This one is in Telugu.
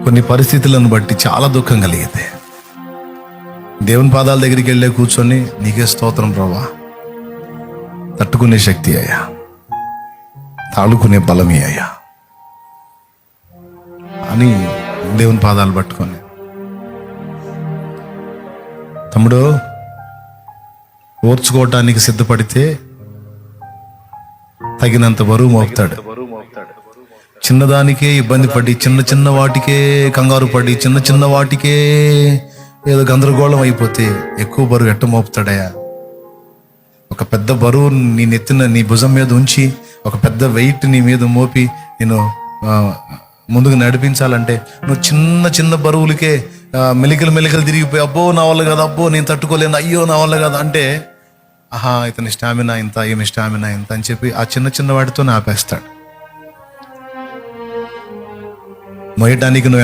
కొన్ని పరిస్థితులను బట్టి చాలా దుఃఖం కలిగితే దేవుని పాదాల దగ్గరికి వెళ్ళే కూర్చొని, నీకే స్తోత్రం ప్రభా, తట్టుకునే శక్తి అయ్యా, తాళుకునే బలమే అయ్యా అని దేవుని పాదాలు పట్టుకొని, తమ్ముడు ఓర్చుకోవటానికి సిద్ధపడితే తగినంత బరువు మోపుతాడు. చిన్నదానికే ఇబ్బంది పడి, చిన్న చిన్న వాటికే కంగారు పడి, చిన్న చిన్న వాటికే ఏదో గందరగోళం అయిపోతే ఎక్కువ బరువు ఎట్ట మోపుతాడయా? ఒక పెద్ద బరువు నీ నెత్తిన, నీ భుజం మీద ఉంచి, ఒక పెద్ద వెయిట్ నీ మీద మోపి నేను ముందుకు నడిపించాలంటే నువ్వు చిన్న చిన్న బరువులకే మెలికలు తిరిగిపోయి, అబ్బో నా వల్ల కదా, అబ్బో నేను తట్టుకోలేను, అయ్యో నా వల్ల కదా అంటే, ఆహా ఇతని స్టామినా ఇంత, ఈమె స్టామినా ఇంత అని చెప్పి ఆ చిన్న చిన్న వాటితో ఆపేస్తాడు. మోయటానికి నువ్వు